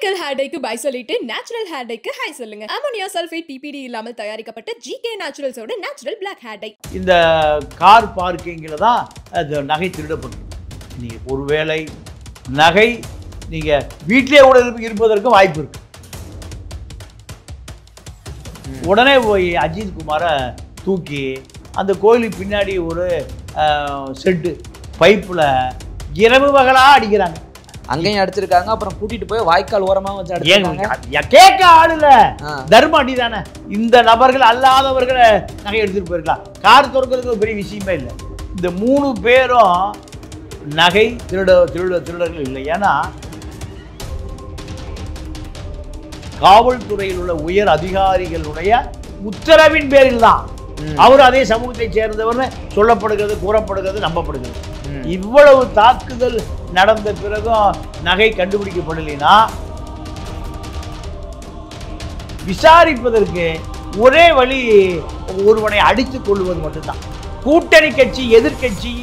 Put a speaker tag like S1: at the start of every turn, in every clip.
S1: Chemical hair டைக்கு bye சொல்லிட்டு natural hair டைக்கு ஹை சொல்லுங்க. அமோனியா சல்ஃபேட் பிபிடி இல்லாமல் தயாரிக்கப்பட்ட ஜிகே நேச்சுரல்ஸோட நேச்சுரல் பிளாக் ஹேர் டை.
S2: இந்த கார் பார்க்கிங்கில் தான் அது நகை திருடப்படும். நீங்கள் ஒருவேளை நகை நீங்கள் வீட்டிலே கூட இருப்பதற்கு வாய்ப்பு இருக்கு. உடனே போய் அஜித் குமாரை தூக்கி அந்த கோயிலுக்கு பின்னாடி ஒரு செட்டு பைப்பில் இரவு பகலாக அடிக்கிறாங்க.
S3: அங்கேயும் அடிச்சிருக்காங்க. அப்புறம் கூட்டிட்டு போய் வாய்க்கால் ஓரமா வச்சு அடிச்சிருக்காங்க.
S2: கேட்க ஆள் இல்ல, தர்ம அடி தானே. இந்த நபர்கள் அல்லாதவர்களை நகை எடுத்துட்டு போயிருக்கலாம். கார் திறக்கிறதுக்கு பெரிய விஷயமே இல்லை. இந்த 3 பேரும் நகை திருடர்கள் இல்லை. ஏன்னா காவல்துறையில் உள்ள உயர் அதிகாரிகளுடைய உத்தரவின் பேரில் தான் அவர் அதே சமூகத்தை சேர்ந்தவர்னு சொல்லப்படுகிறது, கூறப்படுகிறது, நம்பப்படுகிறது. இவ்வளவு தாக்குதல் நடந்த பிறகும் நகை கண்டுபிடிக்கப்படலைன்னா விசாரிப்பதற்கு ஒரே வழி ஒருவனை அடித்துக் கொள்வது மட்டும்தான். கூட்டணி கட்சி எதிர்கட்சி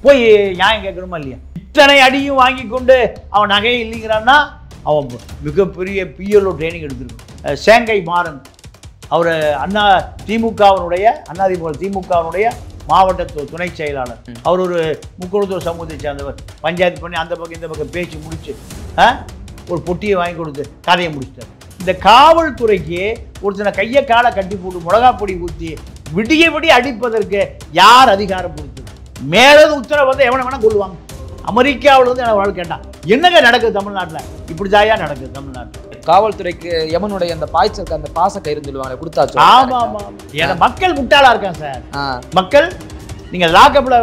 S2: போய் நியாயம் கேட்கணுமா இல்லையா? இத்தனை அடியும் வாங்கி கொண்டு அவன் நகையை இல்லைங்கிறான்னா அவன் மிகப்பெரிய பிஎல்ஓ ட்ரைனிங் எடுத்திருக்கான். சேங்கை மாறன் அவர் திமுகவினுடைய மாவட்ட துணை செயலாளர். அவர் ஒரு முக்குளத்தூர் சமூகத்தை சேர்ந்தவர். பஞ்சாயத்து பண்ணி அந்த பக்கம் இந்த பக்கம் பேச்சு முடிச்சு ஒரு பொட்டியை வாங்கி கொடுத்து கதையை முடிச்சிட்டார். இந்த காவல்துறைக்கு ஒருத்தனை கையை காலை கட்டி போட்டு மிளகாப்பொடி ஊற்றி விடிய அடிப்பதற்கு யார் அதிகாரம் கொடுத்தது? மேலது உத்தரவு வந்து எவனை வேணா கொள்ளுவாங்க. அமெரிக்காவில் வந்து எனக்கு வாழ்க்கை கேட்டான், என்னங்க நடக்குது தமிழ்நாட்டில்? இப்படி தாயா நடக்குது தமிழ்நாட்டில்.
S3: காவல்துறைக்கு எமனுடைய அந்த பாய்ச்சலுக்கு அந்த பாச கயிறு சொல்லுவாங்க கொடுத்தாச்சு.
S2: ஆமா ஆமா, ஏன்னா மக்கள் முட்டாளா இருக்கான் சார். மக்கள் நீங்க லாக்அப்ல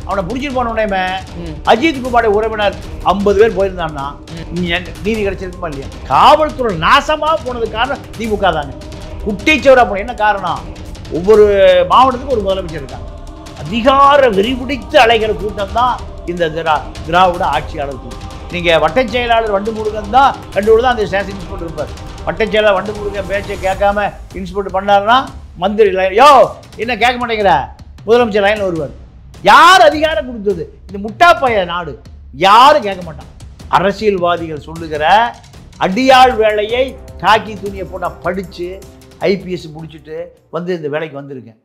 S2: அவனை புடிச்சிட்டு போன உடனே அஜித் குமார் உறவினர் 50 பேர் போயிருந்தான்னா நீதி கிடைச்சிருக்குமா இல்லையா? காவல்துறை நாசமா போனது காரணம் திமுக தாங்க. குட்டிச்சவரா போன என்ன காரணம்? ஒவ்வொரு மாவட்டத்துக்கும் ஒரு முதலமைச்சர் இருக்காங்க. அதிகார வெறிபிடித்து அலைகிற கூட்டம் தான் இந்த திராவிட ஆட்சியாளர் கூட்டம். நீங்கள் வட்டச் செயலாளர் வண்டு முருகன் தான் தான் அந்த ஸ்டேஷன் இன்ஸ்பெக்டர் இருப்பார். வட்டச் செயலாளர் வண்டு முருகன் பேச்சை கேட்காம இன்ஸ்பெக்டர் பண்ணாருன்னா மந்திரி லைன், யோ என்ன கேட்க மாட்டேங்கிற, முதலமைச்சர் லைனில் வருவார். யார் அதிகாரம் கொடுத்தது? இந்த முட்டாப்பைய நாடு யாரும் கேட்க மாட்டான். அரசியல்வாதிகள் சொல்லுகிற அடியாள் வேலையை காக்கி துணியை போட்டால் படித்து ஐபிஎஸ் முடிச்சுட்டு வந்து இந்த வேலைக்கு வந்திருக்கேன்.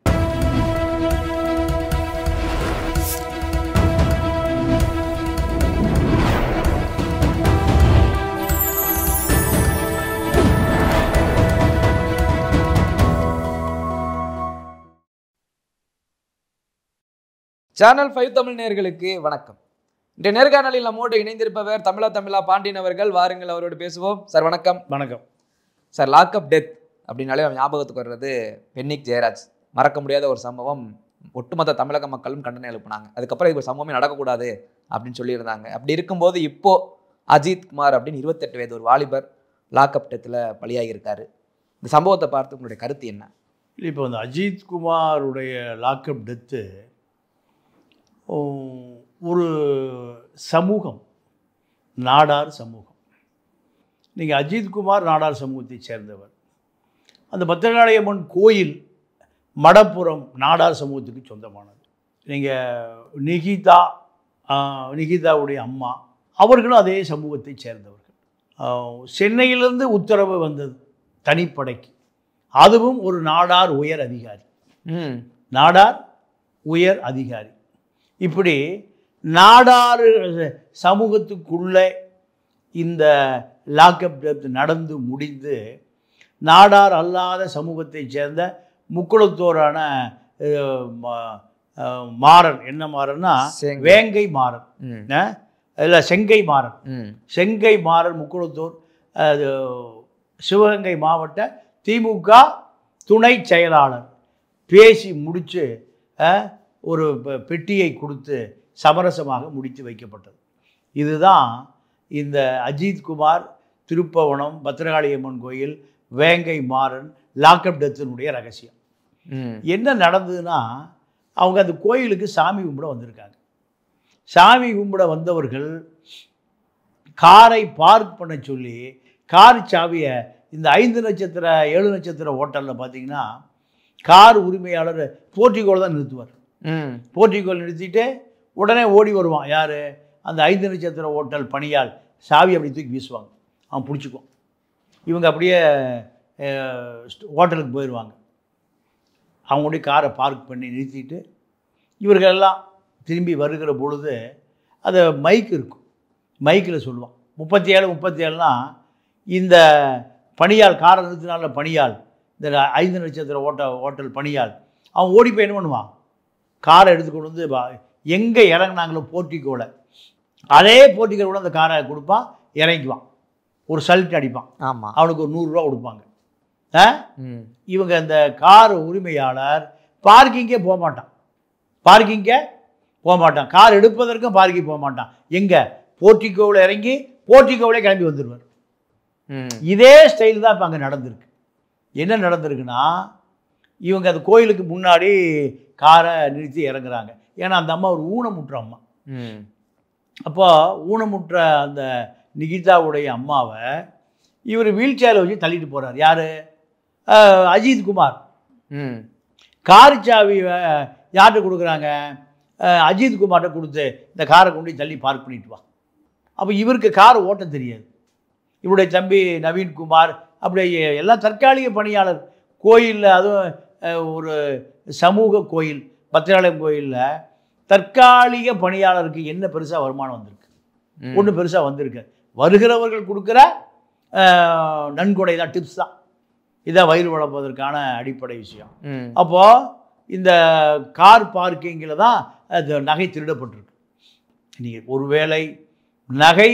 S3: சேனல் 5 தமிழ் நேயர்களுக்கு வணக்கம். இன்றைய நேர்காணலில் நம்மோடு இணைந்திருப்பவர் தமிழா பாண்டியன் அவர்கள். வாருங்கள் அவரோடு பேசுவோம். சார் வணக்கம்.
S2: வணக்கம்
S3: சார். லாக்அப் டெத் அப்படின்னாலே ஞாபகத்துக்கு வர்றது பென்னிக் ஜெயராஜ். மறக்க முடியாத ஒரு சம்பவம். ஒட்டுமொத்த தமிழக மக்களும் கண்டனம் எழுப்பினாங்க. அதுக்கப்புறம் இது ஒரு சம்பவமே நடக்கக்கூடாது அப்படின்னு சொல்லியிருந்தாங்க. அப்படி இருக்கும்போது இப்போ அஜித் குமார் அப்படின்னு 28 வயது ஒரு வாலிபர் லாக்அப் டெத்தில் பலியாகியிருக்காரு. இந்த சம்பவத்தை பார்த்து உங்களுடைய கருத்து என்ன?
S2: இல்லை, இப்போ இந்த அஜித் குமாருடைய லாக்அப் டெத்து ஒரு சமூகம், நாடார் சமூகம். நீங்கள் அஜித் குமார் நாடார் சமூகத்தை சேர்ந்தவர். அந்த பத்திரகாளியம்மன் கோயில் மடப்புறம் நாடார் சமூகத்துக்கு சொந்தமானது. நீங்கள் நிகிதாவுடைய அம்மா அவர்களும் அதே சமூகத்தை சேர்ந்தவர்கள். சென்னையிலிருந்து உத்தரவு வந்தது தனிப்படைக்கு. அதுவும் ஒரு நாடார் உயர் அதிகாரி. நாடார் உயர் அதிகாரி. இப்படி நாடார் சமூகத்துக்குள்ளே இந்த லாக்அப் டெத் நடந்து முடிந்து நாடார் அல்லாத சமூகத்தை சேர்ந்த முக்குளத்தோரான மாறன், என்ன மாறன்னா வேங்கை மாறன், இல்லை செங்கை மாறன். செங்கை மாறன் முக்குளத்தூர் சிவகங்கை மாவட்ட திமுக துணை செயலாளர் பேசி முடித்து ஒரு பெட்டியை கொடுத்து சமரசமாக முடித்து வைக்கப்பட்டது. இதுதான் இந்த அஜித் குமார், திருப்பவனம், பத்திரகாளியம்மன் கோயில், வேங்கை மாறன் லாக்அப் டெத்தினுடைய ரகசியம். என்ன நடந்ததுன்னா, அவங்க அந்த கோயிலுக்கு சாமி கும்பிட வந்திருக்காங்க. சாமி கும்பிட வந்தவர்கள் காரை பார்க் பண்ண சொல்லி கார் சாவியை இந்த 5 நட்சத்திர 7 நட்சத்திர ஹோட்டலில் பார்த்தீங்கன்னா கார் உரிமையாளர் போர்ட்டிகோல் தான் நிறுத்துவார். போர்ட்டிகோல் நிறுத்திட்டு உடனே ஓடி வருவான். யார்? அந்த 5 நட்சத்திர ஹோட்டல் பணியால் சாவி அப்படி தூக்கி வீசுவாங்க. அவன் பிடிச்சிக்குவான். இவங்க அப்படியே ஹோட்டலுக்கு போயிடுவாங்க. அவங்களுடைய காரை பார்க் பண்ணி நிறுத்திட்டு இவர்களெல்லாம் திரும்பி வருகிற பொழுது அது மைக் இருக்கும், மைக்கில் சொல்லுவான் 37 இந்த பணியாள், காரை நிறுத்தினால பணியாள், இந்த 5 நட்சத்திர ஹோட்டல் பணியாள், அவன் ஓடி போய் என்ன பண்ணுவான், காரை எடுத்துக்கொண்டு வந்து எங்கே இறங்குனாங்களோ போர்ட்டிக்கோவில், அதே போர்ட்டிக்கோவில் அந்த காரை கொடுப்பான், இறங்கிக்குவான், ஒரு சல்ட் அடிப்பான்.
S3: ஆமாம்,
S2: அவனுக்கு ஒரு 100 ரூபா கொடுப்பாங்க. இவங்க இந்த கார் உரிமையாளர் பார்க்கிங்கே போக மாட்டான், கார் எடுப்பதற்கும் பார்க்கிங் போக மாட்டான். எங்கே, போர்ட்டிக்கோவில் இறங்கி போர்ட்டிக்கோவிலே கிளம்பி வந்துடுவார். இதே ஸ்டைல் தான் இப்போ அங்கே நடந்திருக்கு. என்ன நடந்திருக்குன்னா, இவங்க அந்த கோயிலுக்கு முன்னாடி காரை நிறுத்தி இறங்குறாங்க. ஏன்னா அந்த அம்மா ஒரு ஊனமுற்ற அம்மா. அப்போ ஊனமுற்ற அந்த நிகிதாவுடைய அம்மாவை இவர் வீல் சேரில் வச்சு தள்ளிட்டு போகிறார். யார், அஜித் குமார். கார் சாவி யார்கிட்ட கொடுக்குறாங்க, அஜித் குமார்கிட்ட கொடுத்து இந்த காரை கொண்டு தள்ளி பார்க் பண்ணிட்டு வா. அப்போ இவருக்கு கார் ஓட்ட தெரியாது. இவருடைய தம்பி நவீன்குமார் அப்படியே எல்லாம் தற்காலிக பணியாளர். கோயிலில், அதுவும் ஒரு சமூக கோயில், பத்திராலயம் கோயிலில் தற்காலிக பணியாளருக்கு என்ன பெருசாக வருமானம் வந்திருக்கு, ஒன்றும் பெருசாக வந்திருக்கு. வருகிறவர்கள் கொடுக்குற நன்கொடை தான், டிப்ஸ் தான். இதான் வயிறு வளர்ப்பதற்கான அடிப்படை விஷயம். அப்போது இந்த கார் பார்க்கிங்கில் தான் அது நகை திருடப்பட்டிருக்கு. நீங்கள் ஒருவேளை நகை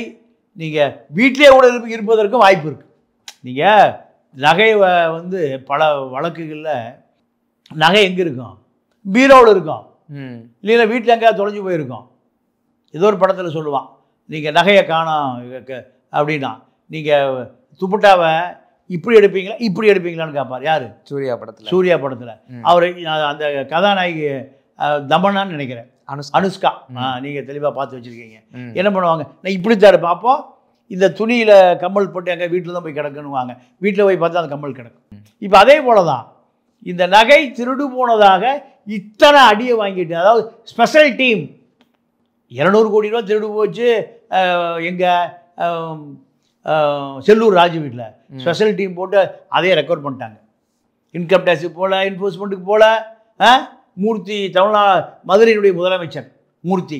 S2: நீங்கள் வீட்டிலே கூட இருப்பதற்கும் வாய்ப்பு இருக்குது. நீங்கள் நகை வந்து பல வழக்குகளில் நகை எங்கே இருக்கும், பீரோவில் இருக்கும், இல்லைன்னா வீட்டில் எங்கேயாவது தொலைஞ்சு போயிருக்கோம். ஏதோ ஒரு படத்தில் சொல்லுவான், நீங்கள் நகையை காணோம் அப்படின்னா நீங்கள் துப்பட்டாவை இப்படி எடுப்பீங்களா இப்படி எடுப்பீங்களான்னு கேட்பார். யார், சூர்யா படத்தில் அவர் அந்த கதாநாயகி தமன்னான்னு நினைக்கிறேன், அனுஷ்கா. நீங்கள் தெளிவாக பார்த்து வச்சுருக்கீங்க. என்ன பண்ணுவாங்க, நான் இப்படி தான் இருப்பேன். அப்போ இந்த துணியில் கம்மல் போட்டு எங்கள் வீட்டில் தான் போய் கிடக்குன்னுவாங்க. வீட்டில் போய் பார்த்தா அந்த கம்மல் கிடக்கும். இப்போ அதே போல தான் இந்த நகை திருடு போனதாக இத்தனை அடியை வாங்கிட்டு, அதாவது ஸ்பெஷல் டீம் 200 கோடி ரூபா திருடு போச்சு. எங்கள் செல்லூர் ராஜு வீட்டில் ஸ்பெஷல் டீம் போட்டு அதையே ரெக்கார்ட் பண்ணிட்டாங்க. இன்கம் டேக்ஸுக்கு போகல, என்ஃபோர்ஸ்மெண்ட்டுக்கு போகல. மூர்த்தி, மதுரையினுடைய முதலமைச்சர் மூர்த்தி,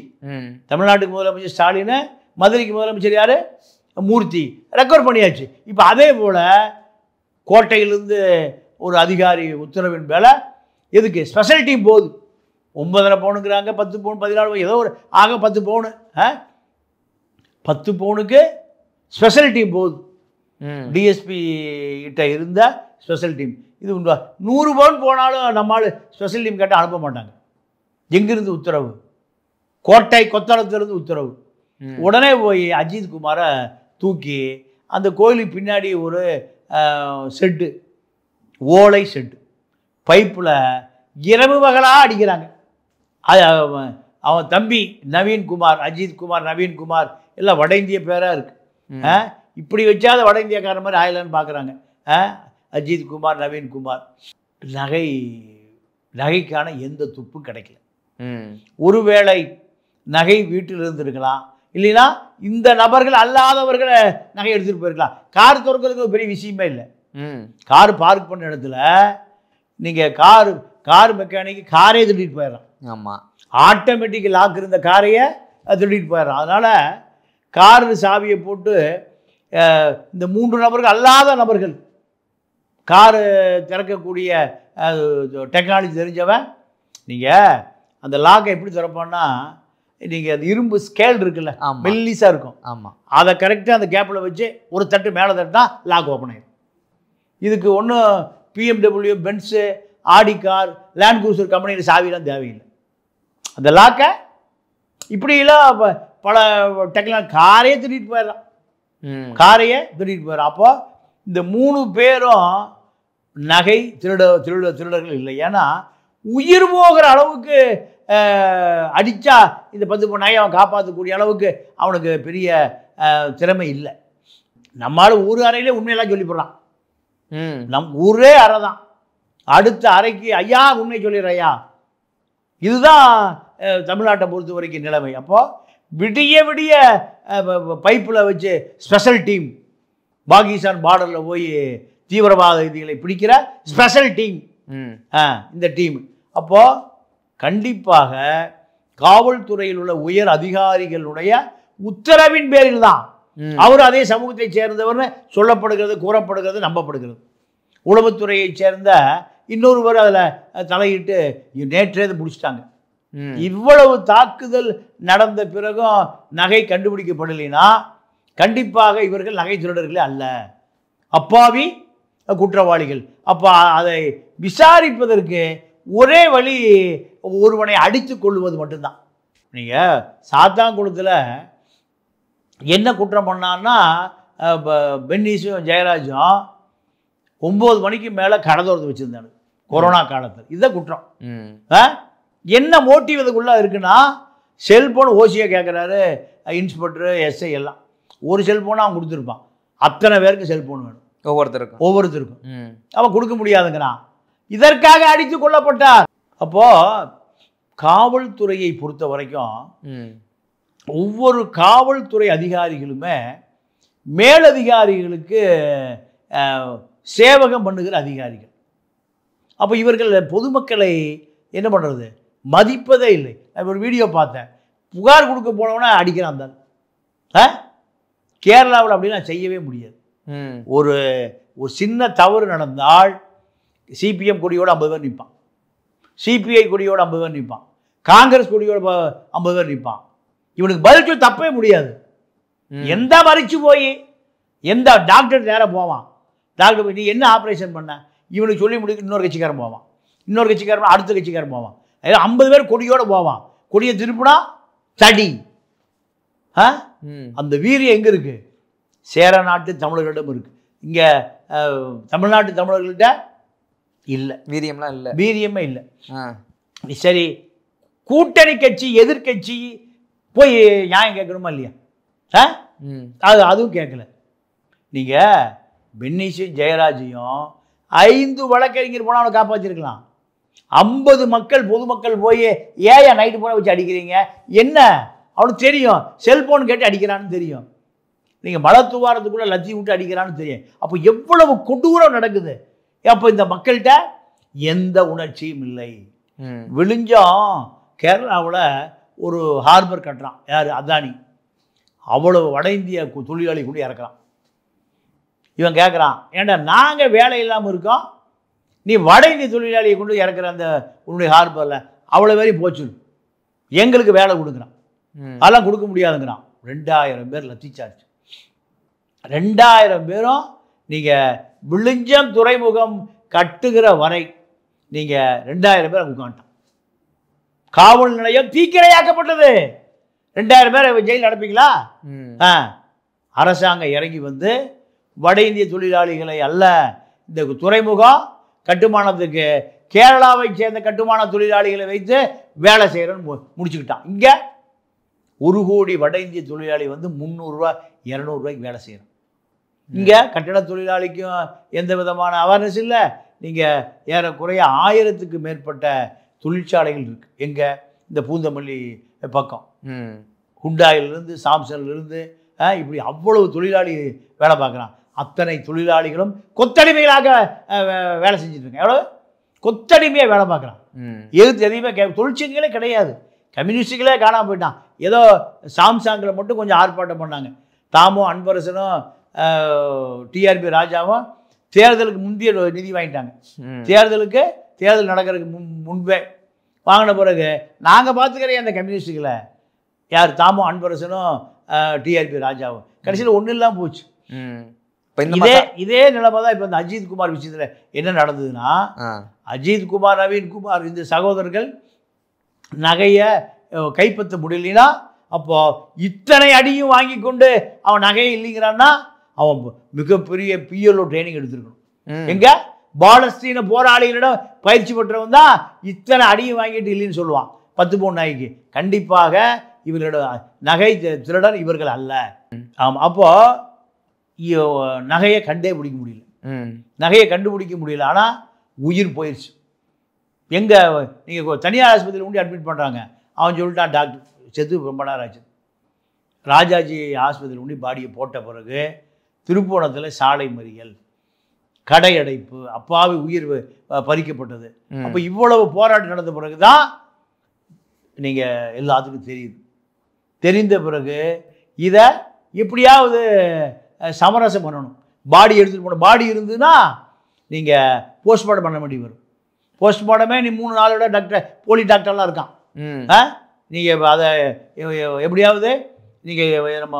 S2: தமிழ்நாட்டுக்கு முதலமைச்சர் ஸ்டாலின், மதுரைக்கு முதலமைச்சர் யார், மூர்த்தி, ரெக்கார்ட் பண்ணியாச்சு. இப்போ அதே போல் கோட்டையிலேருந்து ஒரு அதிகாரி உத்தரவின் மேலே எதுக்கு ஸ்பெஷல் டீம் போகுது. 9.5 பவுனுங்கிறாங்க, 10 பவுன், 14, ஏதோ ஒரு ஆக 10 பவுனு, 10 பவுனுக்கு ஸ்பெஷல் டீம் போகுது. டிஎஸ்பி கிட்ட இருந்த ஸ்பெஷல் டீம் இது 100 பவுன் போனாலும் நம்மளால் ஸ்பெஷல் டீம் கேட்டால் அனுப்ப மாட்டாங்க. எங்கிருந்து உத்தரவு, கோட்டை கொத்தளத்திலிருந்து உத்தரவு. உடனே போய் அஜித் குமாரை தூக்கி அந்த கோயிலுக்கு பின்னாடி ஒரு ஷெட்டு, ஓலை ஷெட்டு, பைப்பில் இரவு பகலாக அடிக்கிறாங்க. அவன் தம்பி நவீன்குமார், அஜித் குமார், நவீன்குமார் எல்லாம் வட இந்திய பேராக இருக்குது. இப்படி வச்சாத வட இந்தியக்கார மாதிரி ஆயிலான்னு பார்க்குறாங்க. அஜித் குமார், நவீன்குமார். நகைக்கான எந்த துப்பும் கிடைக்கல. ஒருவேளை நகை வீட்டில் இருந்திருக்கலாம், இல்லைன்னா இந்த நபர்கள் அல்லாதவர்களை நகை எடுத்துகிட்டு போயிருக்கலாம். கார் திறக்கிறதுக்கு ஒரு பெரிய விஷயமே இல்லை. கார் பார்க் பண்ண இடத்துல நீங்கள் கார் மெக்கானிக்கு காரே திருடிட்டு போயிடலாம். ஆமாம், ஆட்டோமேட்டிக் லாக் இருந்த காரையே திருடிட்டு போயிடலாம். அதனால் கார் சாவியை போட்டு இந்த 3 நபர்கள் அல்லாத நபர்கள், காரு திறக்கக்கூடிய டெக்னாலஜி தெரிஞ்சவன், நீங்கள் அந்த லாக்கை எப்படி திறப்பான்னா, நீங்கள் அந்த இரும்பு ஸ்கேல் இருக்குல்ல, மெல்லிஸாக இருக்கும். ஆமாம், அதை கரெக்டாக அந்த கேப்பில் வச்சு ஒரு தட்டு மேலே தட்டினா லாக் ஓப்பன் ஆகிடும். இதுக்கு ஒன்றும் BMW, Benz, Audi car, land cruiser கம்பெனியில் சாவிலாம் தேவையில்லை. அந்த லாக்கை இப்படிலாம் பல டெக்னாலஜி காரையே திருடிட்டு போயிடலாம், காரையே திருடிட்டு போயிடலாம். அப்போ இந்த 3 பேரும் நகை திருடர்கள் இல்லை. ஏன்னா உயிர் போகிற அளவுக்கு அடித்தா இந்த 10 பவுன் நகை அவன் காப்பாற்றக்கூடிய அளவுக்கு அவனுக்கு பெரிய திறமை இல்லை. நம்மளால் ஒரு அறையிலே உண்மையெல்லாம் சொல்லி போடுறான். நம் ஒரே அறை தான், அடுத்த அறைக்கு ஐயா உண்மை சொல்லிடுற ஐயா. இதுதான் தமிழ்நாட்டை பொறுத்த வரைக்கும் நிலைமை. அப்போது விடிய விடிய பைப்பில் வச்சு ஸ்பெஷல் டீம் பாகிஸ்தான் பார்டரில் போய் தீவிரவாதிகளை பிடிக்கிற ஸ்பெஷல் டீம் இந்த டீம். அப்போது கண்டிப்பாக காவல்துறையில் உள்ள உயர் அதிகாரிகளுடைய உத்தரவின் பேரில் தான் அவர் அதே சமூகத்தை சேர்ந்தவர்னு சொல்லப்படுகிறது, கூறப்படுகிறது, நம்பப்படுகிறது. உளவுத்துறையை சேர்ந்த இன்னொருவர் அதில் தலையிட்டு நேற்றே முடிச்சிட்டாங்க. இவ்வளவு தாக்குதல் நடந்த பிறகும் நகை கண்டுபிடிக்கப்படலைன்னா கண்டிப்பாக இவர்கள் நகை திருடர்களே அல்ல, அப்பாவி குற்றவாளிகள். அப்போ அதை விசாரிப்பதற்கு ஒரே வழி ஒருவனை அடித்து கொள்வது மட்டும்தான். நீங்கள் சாத்தான்குளத்தில் என்ன குற்றம் பண்ணான்னா பென்னீஸும் ஜெயராஜும் 9 மணிக்கு மேலே கடை திறந்து வச்சுருந்தாங்க கொரோனா காலத்தில். இதுதான் குற்றம். என்ன மோட்டிவ் இதுக்குள்ளே இருக்குன்னா செல்ஃபோன் ஓசியை கேட்குறாரு இன்ஸ்பெக்டரு எஸ்ஐ எல்லாம். ஒரு செல்ஃபோனை அவன் கொடுத்துருப்பான், அத்தனை பேருக்கு செல்ஃபோன் வேணும் ஒவ்வொருத்தருக்கும். அவன் கொடுக்க முடியாதுங்கிறான். இதற்காக அடித்து கொல்லப்பட்டார். அப்போது காவல்துறையை பொறுத்த வரைக்கும் ஒவ்வொரு காவல்துறை அதிகாரிகளுமே மேலதிகாரிகளுக்கு சேவகம் பண்ணுகிற அதிகாரிகள். அப்போ இவர்கள் பொதுமக்களை என்ன பண்ணுறது, மதிப்பதே இல்லை. நான் ஒரு வீடியோ பார்த்தேன், புகார் கொடுக்க போனவனா அடிக்கிறான் தான். கேரளாவில் அப்படிலாம் செய்யவே முடியாது. ஒரு சின்ன தவறு நடந்தால் சிபிஎம் கொடியோடு 50 பேர் நிற்பான், சிபிஐ கொடியோடு 50 பேர் நிற்பான், காங்கிரஸ் கொடியோடு 50 பேர் நிற்பான். இவனுக்கு பதில் சொல்லி தப்பவே முடியாது. எந்த மறிச்சு போய் எந்த டாக்டர் நேராக போவான், டாக்டர் போய் நீ என்ன ஆப்ரேஷன் பண்ண இவனுக்கு சொல்லி முடிக்க இன்னொரு கட்சிக்காரன் போவான், இன்னொரு கட்சிக்காரன் அடுத்த கட்சிக்காரன் போவான். 50 பேர் கொடியோடு போவான். கொடியை திருப்பினா தடி. அந்த வீரியம் எங்கே இருக்குது? சேர நாட்டு தமிழர்களிடம் இருக்குது. இங்கே தமிழ்நாட்டு தமிழர்கள்ட்ட இல்லை, வீரியம்லாம் இல்லை, வீரியமே இல்லை. சரி, கூட்டணி கட்சி எதிர்கட்சி போய் நியாயம் கேட்கணுமா இல்லையா? அதுவும் கேட்கல. நீங்கள் பென்னீஸையும் ஜெயராஜையும் 5 வழக்கறிஞர் போனால் அவனை காப்பாற்றிருக்கலாம். 50 மக்கள் பொதுமக்கள் போய் ஏன் நைட்டு போன வச்சு அடிக்கிறீங்க? என்ன அவனுக்கு தெரியும், செல்ஃபோன் கேட்டு அடிக்கிறான்னு தெரியும். நீங்கள் மழை தூவாரத்துக்குள்ளே லத்தி விட்டு அடிக்கிறான்னு தெரியும். அப்போ எவ்வளவு கொடூரம் நடக்குது. அப்போ இந்த மக்கள்கிட்ட எந்த உணர்ச்சியும் இல்லை. விழுஞ்சம் கேரளாவில் ஒரு ஹார்பர் கட்டுறான், யார்? அதானி. அவ்வளவு வட இந்திய தொழிலாளி கூட இறக்குறான். இவன் கேட்குறான், ஏன்டா நாங்கள் வேலை இல்லாமல் இருக்கோம், நீ வட இந்திய தொழிலாளியை கொண்டு இறக்குற அந்த உன்னுடைய ஹார்பரில் அவ்வளோ பேரையும் போச்சு, எங்களுக்கு வேலை கொடுக்குறான். அதெல்லாம் கொடுக்க முடியாதுங்கிறான். 2000 பேர் லத்திச்சார்ஜ். 2000 பேரும் நீங்கள் விழுஞ்சம் துறைமுகம் கட்டுகிற வரை நீங்கள் 2000 பேரை உட்காந்துட்டான். காவல் நிலையம் தீக்கிரையாக்கப்பட்டது. 2000 பேரை ஜெயில் நடப்பீங்களா? அரசாங்கம் இறங்கி வந்து வட இந்திய தொழிலாளிகளை அல்ல, இந்த துறைமுகம் கட்டுமானத்துக்கு கேரளாவை சேர்ந்த கட்டுமான தொழிலாளிகளை வைத்து வேலை செய்கிறன்னு முடிச்சுக்கிட்டான். இங்கே 1 கோடி வட இந்திய தொழிலாளி வந்து 300 ரூபா 200 ரூபாய்க்கு வேலை செய்கிறோம். இங்கே கட்டட தொழிலாளிக்கும் எந்த விதமான அவேர்னஸ் இல்லை. நீங்கள் ஏறக்குறைய 1000க்கு மேற்பட்ட தொழிற்சாலைகள் இருக்குது. எங்கே? இந்த பூந்தமல்லி பக்கம், ஹுண்டாயிலிருந்து சாம்சன்லேருந்து இப்படி அவ்வளவு தொழிலாளி வேலை பார்க்குறான். அத்தனை தொழிலாளிகளும் கொத்தடிமைகளாக வேலை செஞ்சுட்ருக்கேன். எவ்வளோ கொத்தடிமையாக வேலை பார்க்குறான். எதுவுமே தொழிற்சங்கங்களே கிடையாது. கம்யூனிஸ்டுகளே காணாமல் போயிட்டான். ஏதோ சாம்சாங்கில் மட்டும் கொஞ்சம் ஆர்ப்பாட்டம் பண்ணாங்க. தாமும் அன்பரசனும் டிஆர்பி ராஜாவும் தேர்தலுக்கு முந்தைய நிதி வாங்கிட்டாங்க. தேர்தல் நடக்கிறதுக்கு முன்பே வாங்கின பிறகு நாங்கள் பார்த்துக்கிறேன் அந்த கம்யூனிஸ்டுகளை, யார்? தாமும் அன்பரசனும் டிஆர்பி ராஜாவும். கடைசியில் ஒன்றும் இல்லாமல் போச்சு. இதே நிலைமை தான் இப்போ இந்த அஜித் குமார் விஷயத்தில் என்ன நடந்ததுன்னா, அஜித் குமார், நவீன் குமார் இந்த சகோதரர்கள் நகையை கைப்பற்ற முடியலனா, அப்போ இத்தனை அடியும் வாங்கி கொண்டு அவன் நகையை இல்லைங்கிறான்னா அவன் மிகப்பெரிய பிஎல்ஓ ட்ரைனிங் எடுத்துருக்கணும். எங்க பாலஸ்தீன போராளிகளிடம் பயிற்சி பெற்றவன் தான் இத்தனை அடியும் வாங்கிட்டு இல்லைன்னு சொல்லுவான் 10 பவுன் நகைக்கு. கண்டிப்பாக இவர்களோட நகை திருடன் இவர்கள் அல்ல. ஆமாம். அப்போது நகையை கண்டே பிடிக்க முடியல, நகையை கண்டுபிடிக்க முடியல. ஆனால் உயிர் போயிடுச்சு. எங்கே நீங்கள் தனியார் ஆஸ்பத்திரியில் கொண்டு அட்மிட் பண்ணுறாங்க. அவன் சொல்லிட்டான், டாக்டர் செத்து ரொம்ப நேரம் ஆச்சு. ராஜாஜி ஆஸ்பத்திரியில் கொண்டு பாடியை போட்ட பிறகு திருப்போணத்தில் சாலை மறியல், கடை அடைப்பு, அப்பாவி உயிர் பறிக்கப்பட்டது. அப்போ இவ்வளவு போராட்டம் நடந்த பிறகு தான் நீங்கள் எல்லாத்துக்கும் தெரியுது. தெரிந்த பிறகு இதை எப்படியாவது சமரசம் பண்ணணும். பாடி எடுத்துகிட்டு போகணும். பாடி இருந்ததுன்னா நீங்கள் போஸ்ட்மார்ட்டம் பண்ண வேண்டி வரும். போஸ்ட்மார்ட்டமே நீ 3 நாளோட டாக்டர் போலி டாக்டர்லாம் இருக்கான். நீங்கள் அதை எப்படியாவது நீங்கள் நம்ம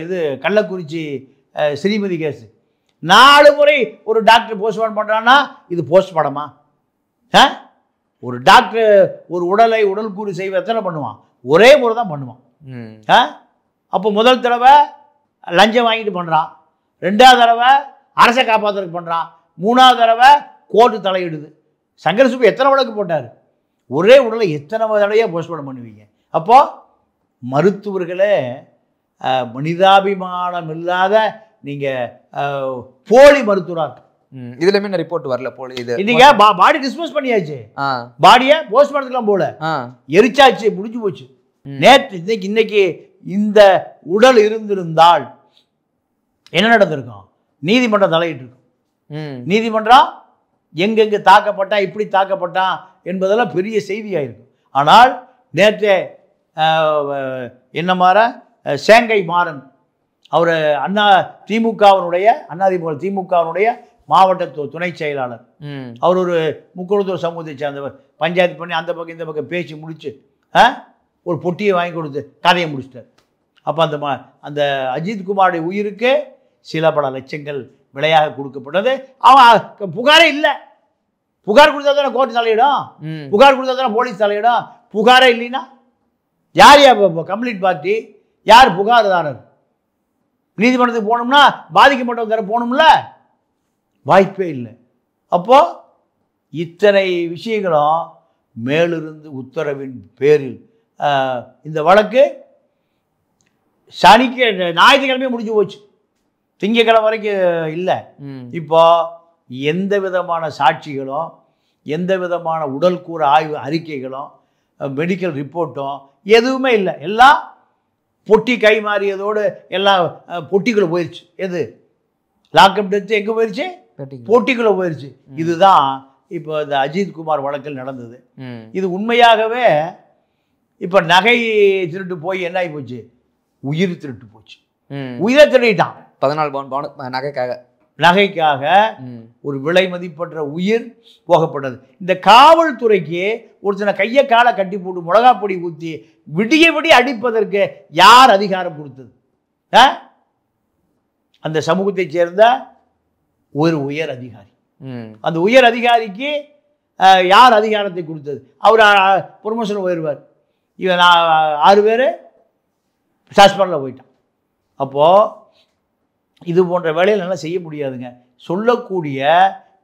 S2: இது கள்ளக்குறிச்சி ஸ்ரீமதி கேஸு 4 முறை ஒரு டாக்டர் போஸ்ட்மார்ட்டம் பண்ணுறான்னா இது போஸ்ட்மார்ட்டமா? ஒரு டாக்டர் ஒரு உடல் கூறு செய்வ எத்தனை பண்ணுவான்? ஒரே முறை தான் பண்ணுவான். அப்போ முதல் தடவை லஞ்சம் வாங்கிட்டு பண்ணுறான், 2வது தடவை அரசை காப்பாற்றுறதுக்கு பண்ணுறான், 3வது தடவை கோர்ட்டு தலையிடுது. சங்கர சுப்பு எத்தனை வழக்கு போட்டார்? ஒரே உடலை எத்தனை தடவையாக போஸ்ட்மார்ட்டம் பண்ணுவீங்க? அப்போது மருத்துவர்களே மனிதாபிமானம் இல்லாத நீங்கள் போலி மருத்துவராக இருக்கு.
S3: இதுலயுமே இந்த ரிப்போர்ட் வரல போல. இது
S2: இன்னைக்கு பாடி டிஸ்போஸ் பண்ணியாச்சு, பாடியை போஸ்ட்மார்ட்டத்துக்குலாம் போல, எரிச்சாச்சு, முடிஞ்சு போச்சு. நேற்று இன்னைக்கு இந்த உடல் இருந்திருந்தால் என்ன நடந்திருக்கும்? நீதிமன்றம் தலையிட்டு இருக்கும். நீதிமன்றம் எங்கெங்க தாக்கப்பட்டான், இப்படி தாக்கப்பட்டான் என்பதெல்லாம் பெரிய செய்தியாயிருக்கும். ஆனால் நேற்றே என்ன மாற சேங்கை மாறன் அவர் திமுகவினுடைய மாவட்ட துணை செயலாளர், அவர் ஒரு முக்குளத்தூர் சமூகத்தை சேர்ந்தவர். பஞ்சாயத்து பண்ணி அந்த பக்கம் இந்த பக்கம் பேசி முடிச்சு ஒரு பொட்டியை வாங்கி கொடுத்து கதையை முடிச்சிட்டார். அப்போ அந்த அஜித்குமாருடைய உயிருக்கு சில பல லட்சங்கள் விலையாக கொடுக்கப்பட்டது. அவன் புகாரே இல்லை. புகார் கொடுத்தா தானே கோர்ட்டு தலையிடும், புகார் கொடுத்தா தானே போலீஸ் தலையிடும். புகாரே இல்லைன்னா யார் கம்ப்ளைண்ட் பார்ட்டி, யார் புகார்தாரர்? நீதிமன்றத்துக்கு போகணும்னா பாதிக்கப்பட்டவங்க தர போகணும்ல, வாய்ப்பே இல்லை. அப்போது இத்தனை விஷயங்களும் மேலிருந்து உத்தரவின் பேரில் இந்த வழக்கு ஞாயிற்றுக்கிழமையே முடிஞ்சு போச்சு, திங்கக்கிழமை வரைக்கும் இல்லை. இப்போ எந்த விதமான சாட்சிகளும், எந்த விதமான உடல் கூற ஆய்வு அறிக்கைகளும், மெடிக்கல் ரிப்போர்ட்டும் எதுவுமே இல்லை. எல்லாம் பொட்டி கை மாறியதோடு எல்லாம் பொட்டிக்குள்ளே போயிடுச்சு. எது லாக்அப் டெத்து எங்கே போயிடுச்சு? பொட்டிக்குள்ளே போயிடுச்சு. இதுதான் இப்போ இந்த அஜித்குமார் வழக்கில் நடந்தது. இது உண்மையாகவே இப்போ நகை திருட்டு போய் என்ன ஆகி போச்சு? உயிர் திருட்டு போச்சு. உயிரை திருடிட்டான். 14 பவுன் நகைக்காக ஒரு விலை மதிப்பற்ற உயிர் போகப்பட்டது. இந்த காவல்துறைக்கு ஒருத்தனை கையை காலை கட்டி போட்டு மிளகா பொடி ஊற்றி விடிய அடிப்பதற்கு யார் அதிகாரம் கொடுத்தது? அந்த சமூகத்தை சேர்ந்த ஒரு உயர் அதிகாரி. அந்த உயர் அதிகாரிக்கு யார் அதிகாரத்தை கொடுத்தது? அவர் ப்ரொமோஷன் உயர்வார். இவன் 6 பேர் சஸ்பெண்டில் போயிட்டான். அப்போது இது போன்ற வேலையில் நல்லா செய்ய முடியாதுங்க. சொல்லக்கூடிய